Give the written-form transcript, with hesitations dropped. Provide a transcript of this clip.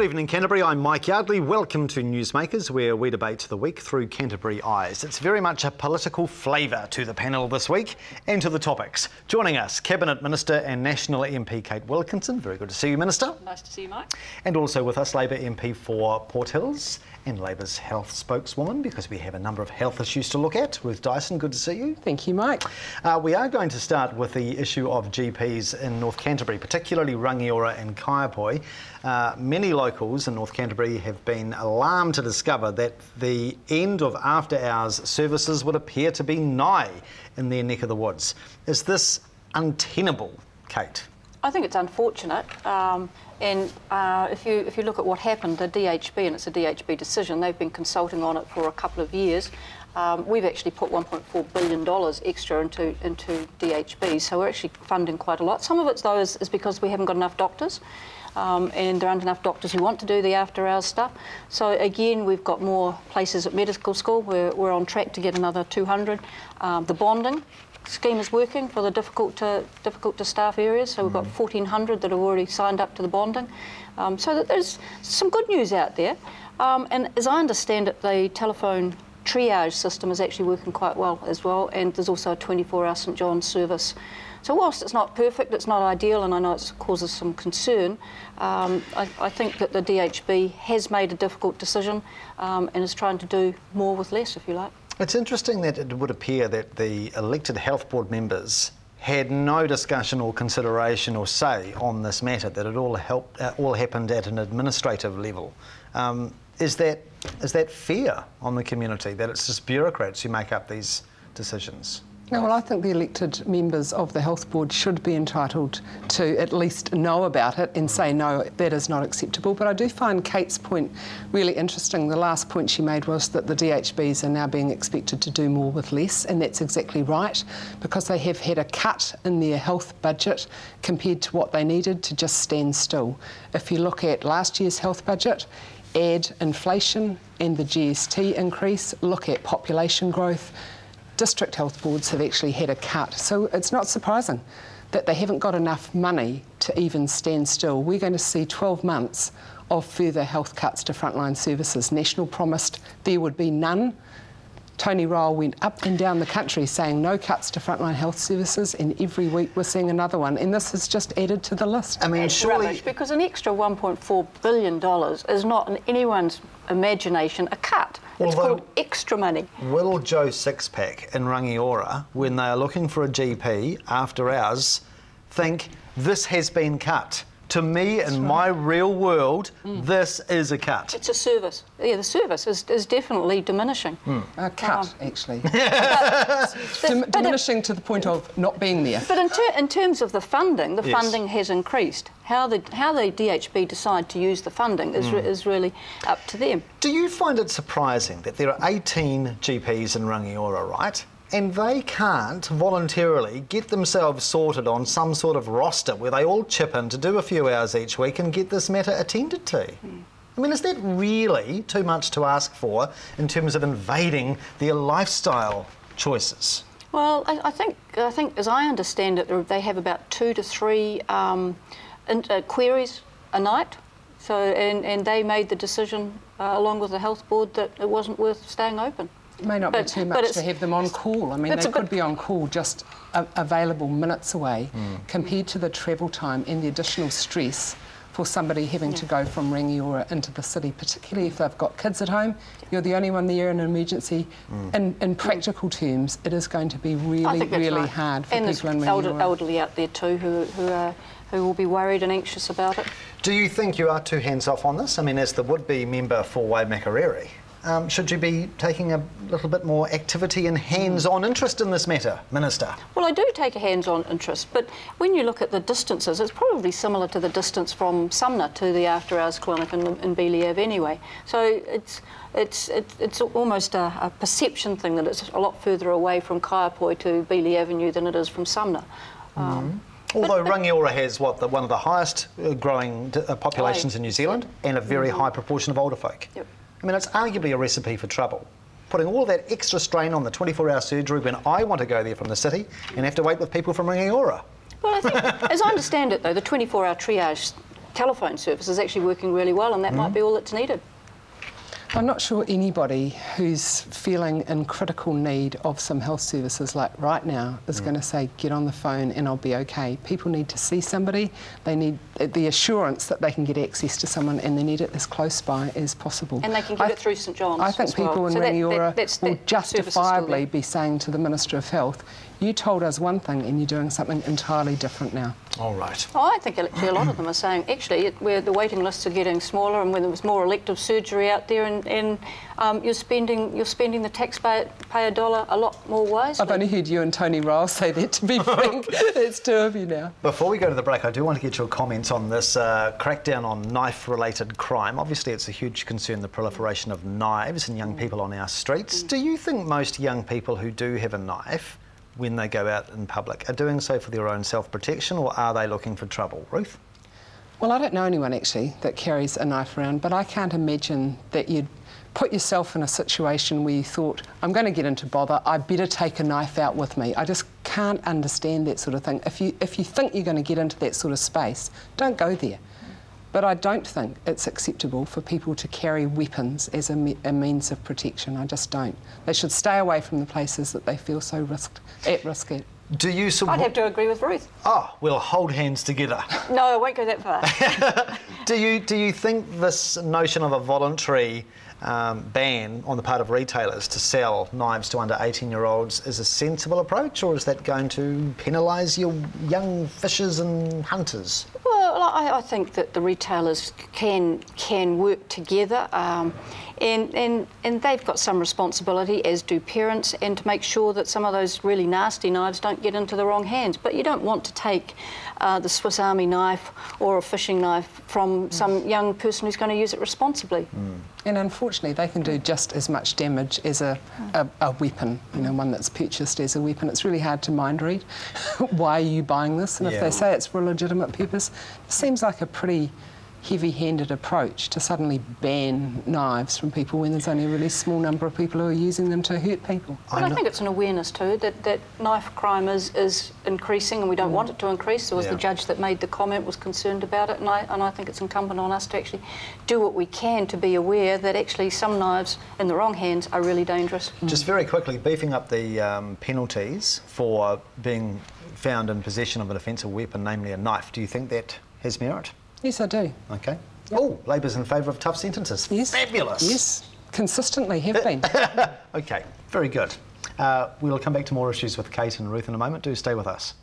Good evening, Canterbury. I'm Mike Yardley. Welcome to NewsMakers, where we debate the week through Canterbury eyes. It's very much a political flavour to the panel this week and to the topics. Joining us, Cabinet Minister and National MP Kate Wilkinson. Very good to see you, Minister. Nice to see you, Mike. And also with us, Labour MP for Port Hills and Labour's health spokeswoman, because we have a number of health issues to look at. Ruth Dyson, good to see you. Thank you, Mike. We are going to start with the issue of GPs in North Canterbury, particularly Rangiora and Kaiapoi. Many locals in North Canterbury have been alarmed to discover that the end of after-hours services would appear to be nigh in their neck of the woods. Is this untenable, Kate? I think it's unfortunate, if you look at what happened, the DHB, and it's a DHB decision, they've been consulting on it for a couple of years. We've actually put $1.4 billion extra into DHB, so we're actually funding quite a lot. Some of it, though, is because we haven't got enough doctors, and there aren't enough doctors who want to do the after-hours stuff. So again, we've got more places at medical school. We're on track to get another 200. The bonding scheme is working for the difficult to staff areas, so we've got 1,400 that have already signed up to the bonding. So that there's some good news out there. And as I understand it, the telephone triage system is actually working quite well as well, and there's also a 24-hour St John's service. So whilst it's not perfect, it's not ideal, and I know it causes some concern, I think that the DHB has made a difficult decision and is trying to do more with less, if you like. It's interesting that it would appear that the elected health board members had no discussion or consideration or say on this matter, that it all happened at an administrative level. Is that fair on the community, that it's just bureaucrats who make up these decisions? No, well, I think the elected members of the health board should be entitled to at least know about it and say, no, that is not acceptable. But I do find Kate's point really interesting. The last point she made was that the DHBs are now being expected to do more with less, and that's exactly right, because they have had a cut in their health budget compared to what they needed to just stand still. If you look at last year's health budget, add inflation and the GST increase, look at population growth, district health boards have actually had a cut. So it's not surprising that they haven't got enough money to even stand still. We're going to see 12 months of further health cuts to frontline services. National promised there would be none. Tony Ryle went up and down the country saying no cuts to frontline health services, and every week we're seeing another one, and this is just added to the list. I mean, it's surely... rubbish, because an extra $1.4 billion is not in anyone's imagination a cut. It's called extra money. Will Joe Sixpack in Rangiora, when they are looking for a GP after hours, think this has been cut? To me, in my real world, this is a cut. It's a service. Yeah, the service is definitely diminishing. A cut, actually. Diminishing to the point of not being there. But in terms of the funding, funding has increased. How the DHB decide to use the funding is really up to them. Do you find it surprising that there are 18 GPs in Rangiora, right? And they can't voluntarily get themselves sorted on some sort of roster where they all chip in to do a few hours each week and get this matter attended to? I mean, is that really too much to ask for in terms of invading their lifestyle choices? Well, I think as I understand it, they have about 2 to 3 queries a night. So, and they made the decision, along with the health board, that it wasn't worth staying open. It may not be too much to have them on call. I mean, they could be on call just available minutes away compared to the travel time and the additional stress for somebody having to go from Rangiora into the city, particularly if they've got kids at home. You're the only one there in an emergency. In practical terms, it is going to be really hard for people in Rangiora. And there's elderly out there too who will be worried and anxious about it. Do you think you are too hands-off on this? I mean, as the would-be member for Waimakariri, should you be taking a little bit more activity and hands-on interest in this matter, Minister? Well, I do take a hands-on interest, but when you look at the distances, it's probably similar to the distance from Sumner to the after-hours clinic in Beeley Ave anyway. So it's almost a perception thing that it's a lot further away from Kaiapoi to Beeley Avenue than it is from Sumner. Although Rangiora has one of the highest growing populations in New Zealand and a very high proportion of older folk. Yep. I mean, it's arguably a recipe for trouble. Putting all that extra strain on the 24-hour surgery when I want to go there from the city and have to wait with people from Rangiora. Well, I think, as I understand it, though, the 24-hour triage telephone service is actually working really well, and that might be all that's needed. I'm not sure anybody who's feeling in critical need of some health services like right now is going to say, get on the phone and I'll be okay. People need to see somebody, they need the assurance that they can get access to someone, and they need it as close by as possible. And they can get it through St John's. I think people in Rangiora will justifiably be saying to the Minister of Health, you told us one thing and you're doing something entirely different now. All right. Oh, I think actually a lot of them are saying, actually, where the waiting lists are getting smaller and when there was more elective surgery out there, and you're spending the taxpayer dollar a lot more wisely. I've only heard you and Tony Ryle say that, to be frank. It's two of you now. Before we go to the break, I do want to get your comments on this crackdown on knife-related crime. Obviously, it's a huge concern, the proliferation of knives and young people on our streets. Do you think most young people who do have a knife when they go out in public are doing so for their own self-protection, or are they looking for trouble? Ruth? Well, I don't know anyone actually that carries a knife around, but I can't imagine that you'd put yourself in a situation where you thought, I'm going to get into bother, I better take a knife out with me. I just can't understand that sort of thing. If you think you're going to get into that sort of space, don't go there. But I don't think it's acceptable for people to carry weapons as a means of protection. I just don't. They should stay away from the places that they feel so at risk at. Do you I'd have to agree with Ruth. Oh, we'll hold hands together. No, I won't go that far. Do you think this notion of a voluntary ban on the part of retailers to sell knives to under 18-year-olds is a sensible approach, or is that going to penalise your young fishers and hunters? Well, I think that the retailers can work together, and they've got some responsibility, as do parents, and to make sure that some of those really nasty knives don't get into the wrong hands. But you don't want to take the Swiss Army knife or a fishing knife from some young person who's going to use it responsibly. And unfortunately, they can do just as much damage as a weapon, you know, one that's purchased as a weapon. It's really hard to mind read. Why are you buying this? And if they say it's for a legitimate purpose, it seems like a pretty heavy-handed approach to suddenly ban knives from people when there's only a really small number of people who are using them to hurt people. But I think it's an awareness too that knife crime is increasing, and we don't want it to increase. There was the judge that made the comment was concerned about it, and I think it's incumbent on us to actually do what we can to be aware that actually some knives in the wrong hands are really dangerous. Just very quickly, beefing up the penalties for being found in possession of an offensive weapon, namely a knife. Do you think that has merit? Yes, I do. Okay. Yep. Oh, Labor's in favour of tough sentences. Yes. Fabulous. Yes, consistently have been. Okay, very good. We'll come back to more issues with Kate and Ruth in a moment. Do stay with us.